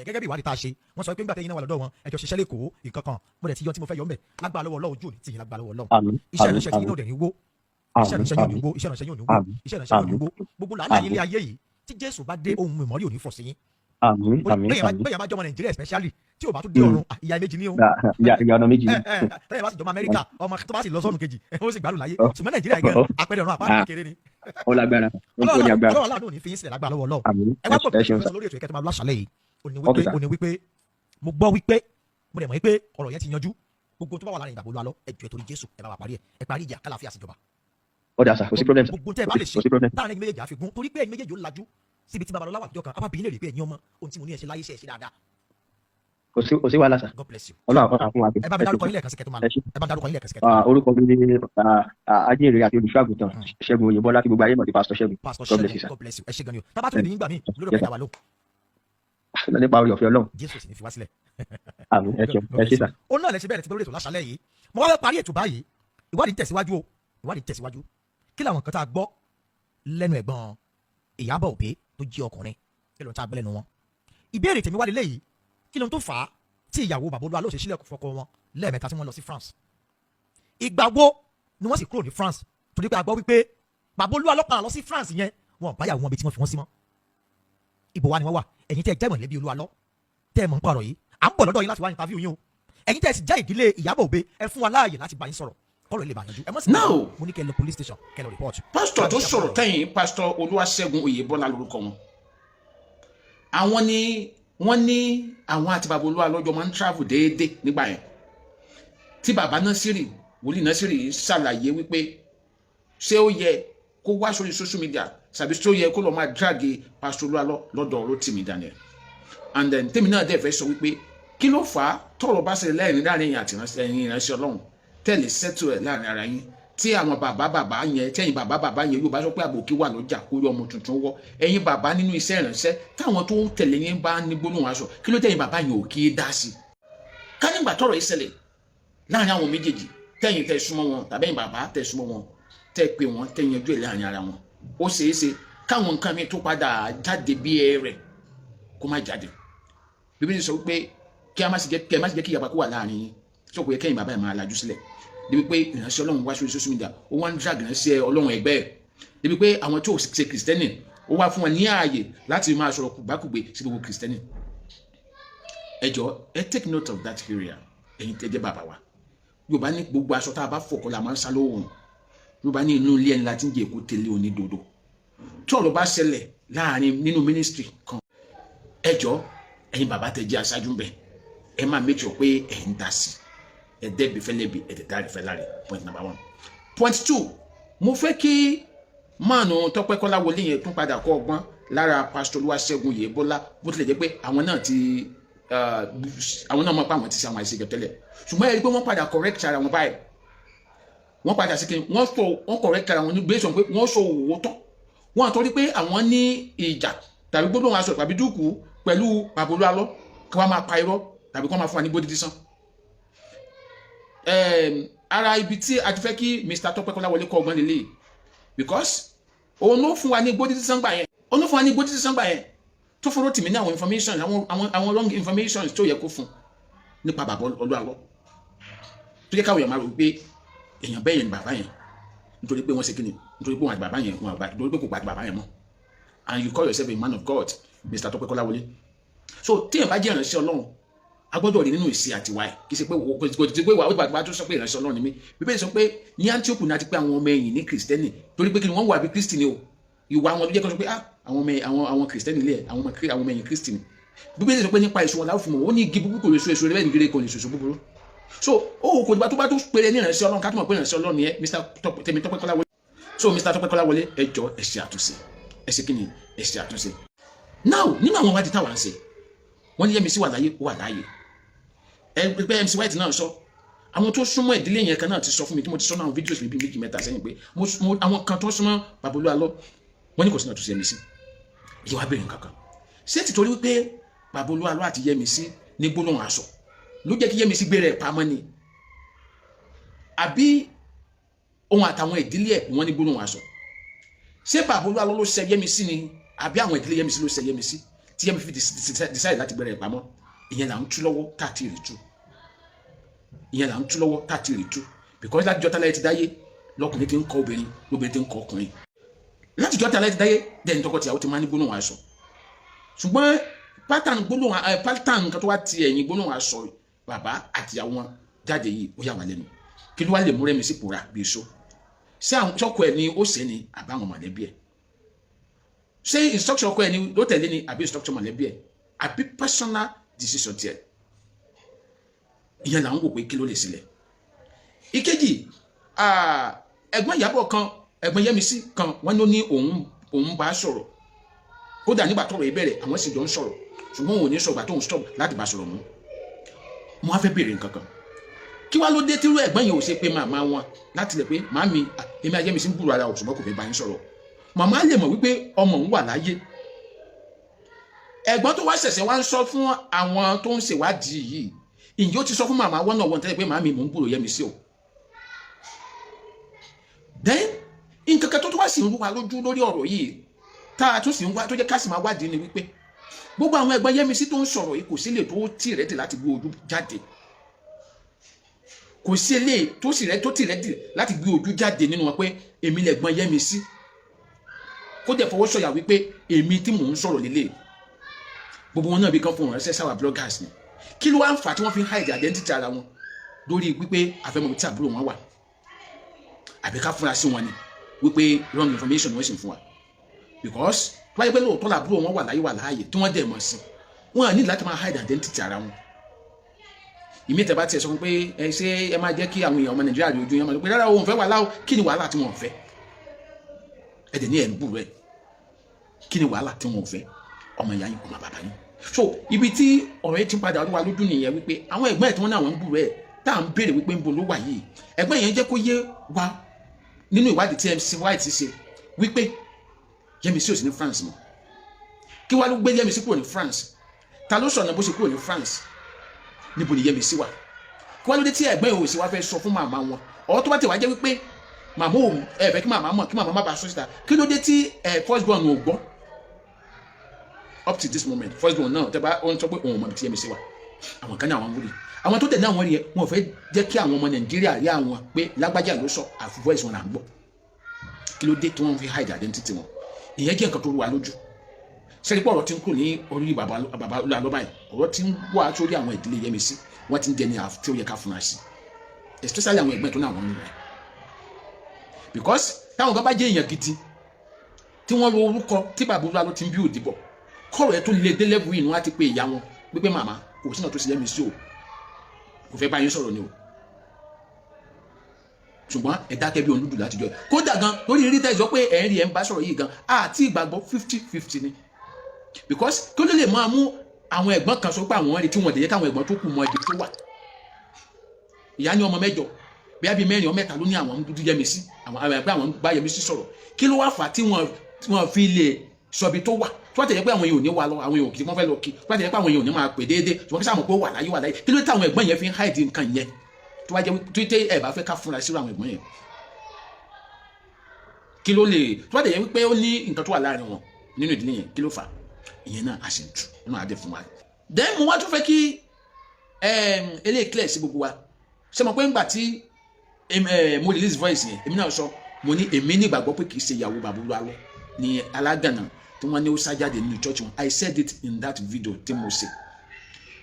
gẹ́gẹ́ bí ìwádìí tá a ṣe wọ́n sọ pé nígbà tẹ́yìn náà wà lọ́dọ̀ wọn ẹjọ́ ṣiṣẹ́ lẹ́kọ̀ọ́ nǹkan kan mo dẹ̀ ti yọ tí mo fẹ́ yọ mẹ́ lágbára lọ́wọ́ Ọlọ́run ojú òní tìyìn lágbára lọ́wọ́ Ọlọ́run iṣẹ́ ìránṣẹ́ tí yín náà dẹ̀ ní wó iṣẹ́ ìránṣẹ́ yóò ní wó iṣẹ́ ìránṣẹ́ yóò ní wó iṣẹ́ ìránṣẹ́ yóò ní wó gbogbo làálàá ilé ayé yìí tí Jésù bá dé ohun mìmọ́rí òní fọ̀ sí yín. bẹ́ẹ̀ bá jọmọ Nàìjíríà especially tí o bá tún dé ọ̀run ìyá méjì ní o. ìyá ọ̀nà méjì ní. tẹ́lẹ̀ bá sì jọmọ Amẹ́ríkà ọmọ tó bá sì lọ sọ́nù kejì ó sì gbádùn láyé ṣùgbọ́n Nàìjíríà gẹ̀rẹ́ apẹ̀rẹ̀ ọ̀run àpáàdé kékeré ni. ó lágbára ó ní agbára. Ọlọ́run aláàánú ò ní fi yín sílẹ̀ lágbára lọ́wọ́ Ọlọ́run. ẹ wá gbọ́ bí mo sọ lórí ètò ìkẹ́tọ́ máa láṣálẹ̀ yìí ó ní wípé mo gbọ́ wípé mo dẹ̀ mọ̀ wípé ọ̀rọ̀ yẹn ti yanjú gbogbo tó bá wà láàrin ìgbàgbọ́ Olúalọ́ ẹ jọ̀ọ́ torí Jésù ẹ bá wa parí ẹ parí ìjà kálàáfíà síjọba. ó dà sà kò sí problem sà gbogbo tẹ́ ẹ bá lè ṣe táàrin méjèèjì àfikún torí pé ẹ̀yin méjèèjì ó lajú síbi tí babalọ́lá wà àtijọ́ kan abábìyín lè rí pé ẹ̀yin ọmọ ohun tí mo ní ẹ̀ ṣe láyé ṣe dáadáa. kò sí wàhálà sà. God bless you. Ọlọ́run àfún wa. ẹ bá mi dárúkọ yín lẹ́ẹ̀kan sí kẹ́tọ́ máa lọ ẹ bá mi dárúkọ yín lẹ́ẹ̀kan sí kẹ́tọ́ máa lọ. orúkọ mi ni ajínrere àti olùṣọ́àgùntàn Ṣẹ́gun Oyèbọ́lá tí gbogbo ayé mọ̀ sí Pastor Ṣẹ́gun. Pastor God bless you Ṣẹ́gun sir. God bless you ẹ ṣé gan ni o tábà tó lè nígbà míì lórí ọ̀pẹ̀ ìdáwà ló. nípa orí ọ̀fẹ́ Ọlọ́run. Jésù sì ní fi wá sílẹ̀. àmín ẹ ṣé sà. ó náà lè ṣe bẹ́ẹ̀ tí lórí ètò láṣálẹ̀ yìí mo wá fẹ́ parí ètò báyìí ìwádìí tẹ̀síwájú kí làwọn kan tá a gbọ́ lẹ́nu ẹ̀gbọ́n Ìyábọ̀ Òbí tó jí ọkùnrin kí ló ń ta abẹ́lẹ́nu wọn. ìbéèrè tèmi wá lélẹ́yìí kí ló ń tó fà á tí ìyàwó bàbá Olúalọ́ ṣe sílẹ̀kùn fọ́kọ wọn lẹ́ẹ̀mẹ́ta tí wọ́n lọ sí France. ìgbà wo ni wọ́n sì kúrò ní France torí pé a gbọ́ wípé bàbá Olúalọ́ padà lọ sí France yẹn wọn báyàwó wọn bí tí wọ́n fi wọ́n sí mọ́. ibo wa ni wọ́n wà ẹ̀yin tẹ́ ẹ jẹ́ mọ̀lẹ́bí Olúalọ́ tẹ́ ẹ mọ̀ ń pààrọ̀ yìí à ń bọ̀ lọ́dọ̀ yín láti wá interview yín o ẹ̀yin tẹ́ ẹ sì jẹ́ ìdílé Ìyábọ̀ Òbí ẹ fún wa láàyè láti bá yín sọ̀rọ̀ kọ́rọ̀ ilé ìbànújẹ́ ẹ mọ̀ sí mo ní kẹ́ lọ police station kẹ́ lọ report. pásítọ̀ tó sọ̀rọ̀ tẹ̀yìn pásítọ̀ Olúwaṣẹ́gun Oyèbọ́lá lórúkọ wọn àwọn ni wọ́n ní àwọn àti bàbá Olúalọ́ jọ máa ń travel déédéé nígbà yẹn tí bàbá Násírì wòlíì Násírì ṣàlàyé wípé ṣé ó yẹ kó wá sórí social media tàbí ṣé ó yẹ kó lọ máa dragi pásítọ̀ Olúalọ́ lọ́dọ̀ Rótìmí Daniel and then tèmi náà dẹ̀ fẹ́ sọ wípé kí ló fà á tọ̀rọ̀ bá ṣẹlẹ̀ lẹ́yìn láàrin ẹ̀yin àti ẹ̀yin ìránṣẹ́ Ọlọ́run tẹ́lẹ̀ sẹ́tù ẹ̀ láàrin ara yín tí àwọn bàbá yẹn tẹ́yìn bàbá yẹn yóò bá sọ pé àbòkí wà lọ́jà kó yọ ọmọ tuntun wọ́ ẹ̀yin bàbá nínú iṣẹ́ ìránṣẹ́ táwọn tó tẹ̀lé yín bá ní gbólóhùn aṣọ kí ló tẹ́yìn bàbá yẹn ò kí dá sí i ká nígbà tọ̀rọ̀ yìí ṣẹlẹ̀ láàrin àwọn méjèèjì tẹ́yìn tẹ́ súnmọ́ wọn tàbí ẹ̀yin bàbá tẹ́ súnmọ́ wọn tẹ́ pé wọn tẹ́ yanjú ẹ̀ láàrin ara wọn ó ṣeéṣe káwọn nǹkan mi tó padà jáde bí ẹrẹ̀ kó má jáde Bíbélì sọ wípé kí a má sì jẹ́ kí ìyapa kó wà láàrin yín tí ó kò yẹ kẹ́yìn bàbá yẹn máa lajú sílẹ̀ débi pé ìránṣẹ́ Ọlọ́run wá sórí social media ó wá ń drag ìránṣẹ́ Ọlọ́run ẹgbẹ́ ẹ̀ débi pé àwọn tó ṣe kìrìsìtẹ́nì ó wá fún wọn ní ààyè láti máa sọ̀rọ̀ kùgbàkùgbé sí gbogbo kìrìsìtẹ́nì. ẹ jọ̀ọ́ ẹ take note of that area ẹ̀yin tẹ́ jẹ́ bàbá wa Yorùbá ní gbogbo aṣọ tá a bá fọ̀kọ́ la máa ń sá lóhùn Yorùbá ní inú ilé ẹni láti ń jẹ èkó tẹ̀lé onídodo tí ọ̀rọ̀ bá ṣẹlẹ̀ láàrin nínú ministry kan ẹ jọ̀ọ́ ẹ̀yin bàbá tẹ́ jẹ́ aṣáájú ń bẹ ẹ máa make sure pé ẹ ń dá sí ẹ dẹ́bi fẹ́lẹ́bi ẹ dẹ̀ dárí fẹ́láre point number 1. point 2 mo fẹ́ kí máànù Tọ́pẹ́ Kọ́láwọlé yẹn tún padà kọ́ ọgbọ́n lára pásítọ̀ Olúwaṣẹ́gun Oyèbọ́lá bó tilẹ̀ jẹ́ pé àwọn náà mọ̀ pé àwọn ti ṣe àwọn àìsèjọ tẹ́lẹ̀ ṣùgbọ́n ẹ rí pé wọ́n padà correct ara wọn báyìí wọ́n padà sí kí wọ́n correct ara wọn ní based on pé wọ́n sọ òwòtọ́ wọ́n àtọ́rí pé àwọn ní ìjà tàbí gbólóhùn aṣọ tàbí dúkù pẹ̀lú bàbá Olúalọ́ kí wọ́n máa pa irọ́ tàbí kí wọ́n máa fún wa ní gbódìdí sán. Ara ibi tí a ti fẹ́ kí Mr. Tọ́pẹ́ Kọ́láwọlé kọ́ ọgbọ́n lélẹ̀ because òun ló fún wa ní gbódìdí sán gbà yẹn tó fún Rotimi ní àwọn information àwọn wrong information tó yẹ kó fún nípa bàbá Olúalọ́ tó yẹ káwọn èèyàn máa rò pé èèyàn bẹ́ẹ̀ yẹn ni bàbá yẹn nítorí pé wọ́n ṣe kíni nítorí pé wọ́n àti bàbá yẹn nítorí pé kò pa àti bàbá yẹn mọ́ and you call yourself a man of God Mr. Tọ́pẹ́ Kọ́láwọlé so téèyàn bá jẹ́ ìránṣẹ́ Ọlọ́run a gbọ́dọ̀ rí nínú ìṣe àti wáyé kì í ṣe pé kò ti pé wà ó bàbá tó sọ pé ìránṣẹ́ Ọlọ́run ni mí Bíbélì sọ pé ní Antioch ní a ti pé àwọn ọmọ ẹ̀yìn ní Kristẹni torí pé kí ni wọ́n wà bí Kristẹni o ìwà wọn ló jẹ́ kó sọ pé àwọn Kristẹni lé ẹ̀ àwọn ọmọ ẹ̀yìn Kristẹni Bíbélì sọ pé nípa èso wọn láwùjọ fún wọn ó ní igi búburú kò lè so èso rẹ̀ bẹ́ẹ̀ ní gírè kò lè so èso búburú so ó kò dìgbà tó bá tó péré ní ìránṣẹ́ Ọlọ́run ká tó mọ̀ pé ìránṣẹ́ Ọlọ́run ni ẹ Mr. Tọ́pẹ́ Kọ́láwọlé so Mr. Tọ́pẹ́ Kọ́láwọlé ẹ jọ̀ọ́ ẹ ṣe àtúnṣe ẹ ṣe kí ni ẹ ṣe àtúnṣe now nínú àwọn ìwádìí táwa ń ṣe wọ́n ní Yẹ́misí wà láyé ó wà láyé ẹgbẹ́ MC White náà sọ àwọn tó súnmọ́ ìdílé yẹn kan náà ti sọ fún mi tí mo ti sọ náà fídíò sí méjì mẹ́ta sẹ́yìn pé àwọn kan tó súnmọ́ bàbá Olúalọ́ wọ́n ní kò sí náà tó ṣe Yẹ́misí yìí wá bẹ̀rẹ̀ kankan ṣé ti torí wípé bàbá Olúalọ́ àti Yẹ́misí ní gbólóhùn aṣọ ló jẹ́ kí Yẹ́misí gbé rẹ̀ pamọ́ ni àbí ohun àtàwọn ìdílé ẹ̀ ni wọ́n ní gbólóhùn aṣọ ṣé bàbá Olúalọ́ ló ṣe Yẹ́misí ni àbí àwọn ìdílé Yẹ́misí ló ṣe Yẹ́misí tí Yẹ́misí fi decide láti gbé rẹ̀ pamọ́ ìyẹn là ń tú lọ́wọ́ káàtì rí tú because láti jọ́ta láyé ti dáyé lọ́kùnrin ti ń kọ́ obìnrin lóbìnrin ti ń kọ́ ọkùnrin láti jọ́ta láyé ti dáyé dẹ́ni tọkọtìyàwó ti máa ní gbólóhùn aṣọ ṣùgbọ́n pátán nǹkan tó wá ti ẹ̀yìn gbólóhùn aṣọ bàbá àtìyàwó wọn jáde yìí ó yà wá lẹ́nu kí ló wá lè mú Yẹ́misí pòórá bí èso ṣé àwọn sọ́kọ ẹ̀ ni ó ṣe ni àbáwọn mọ̀lẹ́bí ẹ̀ ṣé instruction ọkọ ẹ̀ ni ló tẹ̀lé ni àbí instruction mọ̀lẹ́bí ẹ̀ àbí personal decision tiẹ̀ ìyẹn là ń wò pé kí ló lè sílẹ̀. Ìkejì ẹ̀gbọ́n Ìyábọ̀ kan ẹ̀gbọ́n Yẹ́misí kan wọ́n ló ní òun bá sọ̀rọ̀ kódà nígbà tọ́rọ̀ yìí bẹ̀rẹ̀ àwọn sì jọ ń sọ̀rọ̀ ṣùgbọ́n òun ò ní sọ ìgbà tó ń stop láti bá sọ̀rọ̀ mú. mo á fẹ́ béèrè nǹkan kan kí wá ló dé tírú ẹ̀gbọ́n yìí ò ṣe pé màmá wọn láti lè pé màmí èmi àti Yẹ́misí ń gbúrò ara òṣùgbọ́n kò fẹ́ bá yín sọ̀rọ̀ màmá lè mọ̀ wípé ọmọ òun wà láyé ẹ̀gbọ́n tó wá ṣẹ̀ṣẹ̀ wá ń sọ fún àwọn tó ń ṣèwádìí yìí ìyẹn ó ti sọ fún màmá wọn náà wọ́n tẹ́lẹ̀ pé màmí mò ń gbúrò Yẹ́misí o then nǹkan kan tó wá sì ń rú wa lójú lórí ọ̀rọ̀ yìí tá a tún sì ń wá tó jẹ́ ká sì máa wádìí ni wípé gbogbo àwọn ẹ̀gbọ́n Yẹ́misí tó ń sọ̀rọ̀ yìí kò sí lè tó tì rẹ́dì láti gbé ojú jáde kò sí lè tó sì rẹ́ tó tì rẹ́dì láti gbé ojú jáde nínú wọn pé èmi lẹ̀gbọ́n Yẹ́misí kó dẹ̀ fọwọ́ sọ̀yà wípé èmi tí mò ń sọ̀rọ̀ lélẹ̀ gbogbo wọn náà bí kan fún wọn ránṣẹ́ sáwà bloggers ni kí ló wá ń fà tí wọ́n fi ń hide identity ara wọn lórí wípé àfẹ́mọ̀ tí àbúrò wọn wà àbí ká fúnra sí wọn ni wípé wrong information wọ́n sì ń fún wa because wáyé pé lóòótọ́ làbúrò wọn wà láàyè tí wọ́n dẹ̀ mọ̀ sí wọn ní láti máa hide identity ara wọn ìmí tẹ̀ bá tiẹ̀ sọ fún pé ẹ ṣé ẹ máa jẹ́ kí àwọn èèyàn ọmọ Nàìjíríà rí ojú yẹn máa lọ pé rárá òun fẹ́ wàhálà o kí ni wàhálà tí wọn ò fẹ́ ẹ dẹ̀ ní ẹ̀ ń búrò ẹ̀ kí ni wàhálà tí wọn ò fẹ́ ọmọ ìyá yín ọmọ bàbá yín so ibi tí ọ̀rọ̀ yẹn ti ń padà wá lójú nìyẹn wípé àwọn ẹ̀gbọ́n ẹ̀ tí wọ́n náà wọ́n ń búrò ẹ̀ tá à ń béèrè wípé ń bo ló wà yìí ẹ̀gbọ́n yẹn jẹ́ kó yé wa nínú ìwádìí tí MC White ṣe wípé Yẹ́misí ò sí ní France mọ́ kí wá ló gbé Yẹ́misí kúrò ní France ta ló sọ̀nà bó ṣe kúrò ní France níbo ni Yẹ́misí wà kí wá ló dé tí ẹ̀gbọ́n yẹn ò sí wá fẹ́ sọ fún màmá wọn ọ̀rọ̀ tó bá ti wá jẹ́ wípé màmá ò fẹ́ kí màmá mọ̀ kí màmá má bàa sọ síta kí ló dé tí first born ò gbọ́ up to this moment first born náà tẹ́ bá ó ń sọ pé òun mọ̀ tí Yẹ́misí wà àwọn kan ní àwọn wúlò àwọn tó tẹ̀lé àwọn rí ẹ wọn ò fẹ́ jẹ́ kí àwọn ọmọ Nàìjíríà rí àwọn pé lágbájá ló sọ àfi voice wọn là ń gbọ́ kí ló dé tí wọ́n fi hide identity wọn ìyẹn jẹ́ nǹkan tó rú wa lójú sẹ́ni pé ọ̀rọ̀ tí ń kúrò ní orí bàbá Olúalọ́ báyìí ọ̀rọ̀ tí ń wá sórí àwọn ìdílé Yẹ́misí wọ́n ti ń dẹni tí ó yẹ ká fúnra sí especially àwọn ẹgbẹ́ tó náà wọ́n ń rẹ̀ because táwọn kan bá jẹ́ èèyàn gidi tí wọ́n ro orúkọ tí bàbá Olúalọ́ ti ń bí òdìbọ̀ kọ́rọ̀ ẹ̀ tó lè dé level inú láti pé ìyá wọn pípé màmá kò sínú tó ṣe Yẹ́misí o kò fẹ́ bá yín sọ̀rọ̀ ni o ṣùgbọ́n ẹ dákẹ́ bí olúdù láti jọ kódà gan lórí rí tẹ́sí pé ẹ̀ ń rí ẹ̀ ń bá sọ̀rọ̀ yìí gan àti ìgbàgbọ́ 50-50 ni because kí ló lè máa mú àwọn ẹ̀gbọ́n kan sọ pé àwọn ẹ̀rí tí wọ́n dẹ̀ yẹ káwọn ẹ̀gbọ́n tó kù mọ ibi tó wà ìyá ní ọmọ mẹ́jọ bí abí mẹ́rin ọ mẹ́ta ló ní àwọn dúdú Yẹ́misí àwọn pé àwọn bá Yẹ́misí sọ̀rọ̀ kí ló wá fà tí wọ́n tí wọ́n fi lè sọ ibi tó wà tí wọ́n tẹ̀lé pé àwọn èèyàn ò ní wà lọ àwọn èèyàn kì í wọ́n fẹ́ lọ kí tí wọ́n tẹ̀lé pé àwọn èèyàn ò ní máa pè déédéé tí wọ́n kí sáà mọ̀ pé ó wà láyé kí ló dé táwọn ẹ̀gbọ́n yẹn fi ń hide nǹkan yẹn tó wá jẹ́ tó tẹ́ ẹ̀ bá fẹ́ ká fúnra sí àwọn ẹ̀gbọ́n yẹn kí ló lè tí wọ́n tẹ̀lé pé ó ní nǹkan tó wà láàrin wọn nínú ìdílé yẹn kí ló fà ìyẹn náà a sì ń tu nínú adé fún wa. then mo wá tún fẹ́ kí eléyìí clear sí gbogbo wa ṣé mo pé ńgbà tí mo release voice yẹn èmi náà sọ mo ní èmi ní ìgbàgbọ́ pé kì í ṣe ìyàwó bàbá Olúalọ ní alágànà tí wọ́n ní ó sá jáde nínú church wọn I said it in that video tí mo ṣe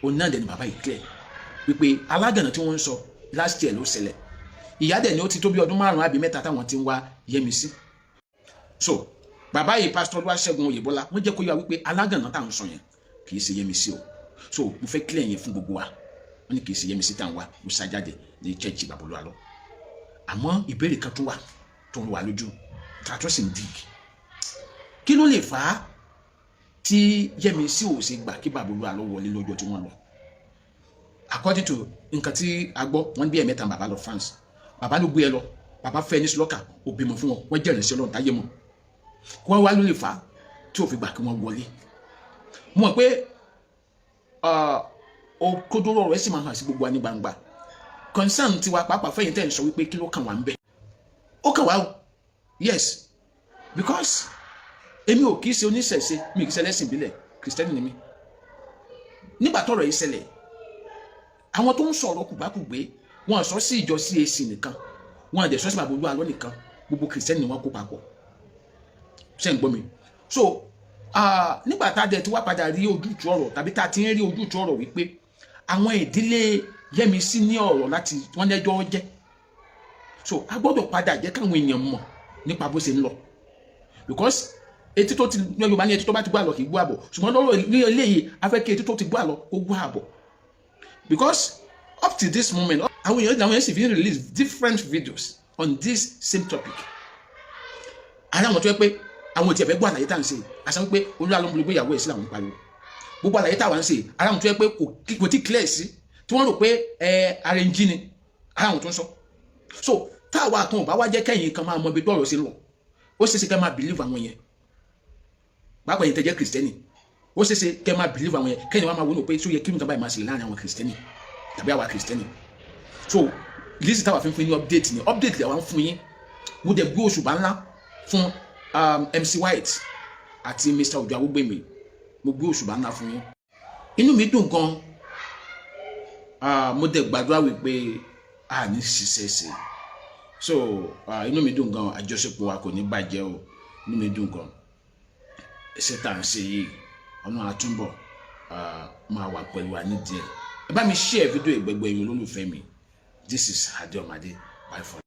òun náà dẹ̀ ni bàbá yìí clear wípé alágànà tí wọ́n ń sọ last year ló ṣẹlẹ̀ ìyá dẹ̀ ni ó ti tó bí ọdún 5 àbí 7 táwọn ti ń wá Yẹ́misí so bàbá yìí Pastor Olúwaṣẹ́gun Oyèbọ́lá wọ́n jẹ́ kó yá wípé alágànà táwọn sọ yẹn kì í ṣe Yẹ́misí o so mo fẹ́ clear yẹn fún gbogbo wa wọ́n ní kì í ṣe Yẹ́misí táwọn wá ó sá jáde ní church bàbá Olúalọ àmọ́ ìbéèrè kan tó wà tó ń wà lójú tààtọ́ sì ń dì kí ló lè fà á tí Yẹ́misí ò ṣe gbà kí bàbá Olúalọ wọlé lọ́jọ́ tí wọ́n lọ according to nǹkan tí a gbọ́ wọ́n bí ẹ̀mẹ́ta bàbá lọ France bàbá ló gbé ẹ lọ bàbá fẹ́ ní slọ́kà ó bímọ fún wọn wọ́n jẹ́rìí sí Ọlọ́run táyé mọ̀ wọ́n wá ló lè fà á tí ò fi gbà kí wọ́n wọlé mọ̀ pé òkodoro ọ̀rọ̀ ẹ̀ sì máa hàn sí gbogbo wa ní gbangba concern tiwa pàápàá fẹ́yìn tẹ́ ń sọ wípé kí ló kàn wá ń bẹ̀ ó kàn wá o yes because èmi ò kìí ṣe oníṣẹ̀ṣe mi kìí ṣe ẹlẹ́sìn ìbílẹ̀ Kristẹni ni mi nígbà tọ́rọ̀ yìí ṣẹlẹ̀ àwọn tó ń sọ̀rọ̀ kùgbákùgbé wọn sọ sí ìjọ CAC nìkan wọn àdẹ̀ sọ sí bàbá Olúalọ nìkan gbogbo Kristẹni ni wọn kó papọ̀ ṣé ń gbọ́ mi so nígbà tá a dẹ̀ ti wá padà rí ojútùú ọ̀rọ̀ tàbí tá a ti ń rí ojútùú ọ̀rọ̀ wípé àwọn ìdílé Yẹ́misí ní ọ̀rọ̀ láti wọ́n lẹ́jọ́ jẹ́ so a gbọ́dọ̀ padà jẹ́ káwọn èèyàn mọ̀ nípa bó ṣe ń lọ because etí tó ti ní Yorùbá ní etí tó bá ti gbọ́ àlọ́ kì í gbọ́ àbọ̀ ṣùgbọ́n lọ́rọ̀ ní eléyìí a fẹ́ kí etí tó ti gbọ́ àlọ́ kó gbọ́ àbọ̀ because up to this moment àwọn èèyàn sì fi ń release different videos on this same topic ara àwọn tó yẹ pé àwọn òtí ẹ̀fẹ́ gbọ́ àlàyé tá à ń ṣe àṣà wípé Olúalọ ń gbé ìyàwó ẹ̀ sí làwọn ń pariwo gbogbo àlàyé tá à ń ṣe ara àwọn tó yẹ pé kò tí clear sí tí wọ́n rò pé ara ń jí ni ara àwọn tó ń sọ so táwa kan ò bá wá jẹ́ kẹ́yìn kan máa mọ ibi tó ọ̀rọ̀ sí lọ ó ṣeéṣe kẹ́ máa believe àwọn yẹn pàápàá yẹn tẹ́ jẹ́ Kristẹni ó ṣeéṣe kẹ́ máa believe àwọn yẹn kẹ́yìn wá máa wọnú pé tó yẹ kí nǹkan báyìí máa ṣe láàrin àwọn Kristẹni tàbí àwa Kristẹni so list táwa fi ń fún yín ní update lè wá ń fún yín mo dẹ̀ gbé òṣùbà ńlá fún MC White àti Mr. Ojo Awugbemi mo gbé òṣùbà ńlá fún yín inú mi dùn gan mo dẹ̀ gbàdúrà wípé a ní ṣiṣẹ́ ṣe so inú mi dùn gan àjọṣepọ̀ wa kò ní bàjẹ́ o inú mi dùn gan ẹsẹ̀ tá à ń ṣe yìí ọ̀nà àtúnbọ̀ máa wà pẹ̀lú wa nídìí ẹ̀ ẹ bá mi share fídíò ìgbẹ́gbẹ́ yín olólùfẹ́ mi this is Ade Omade bye for now.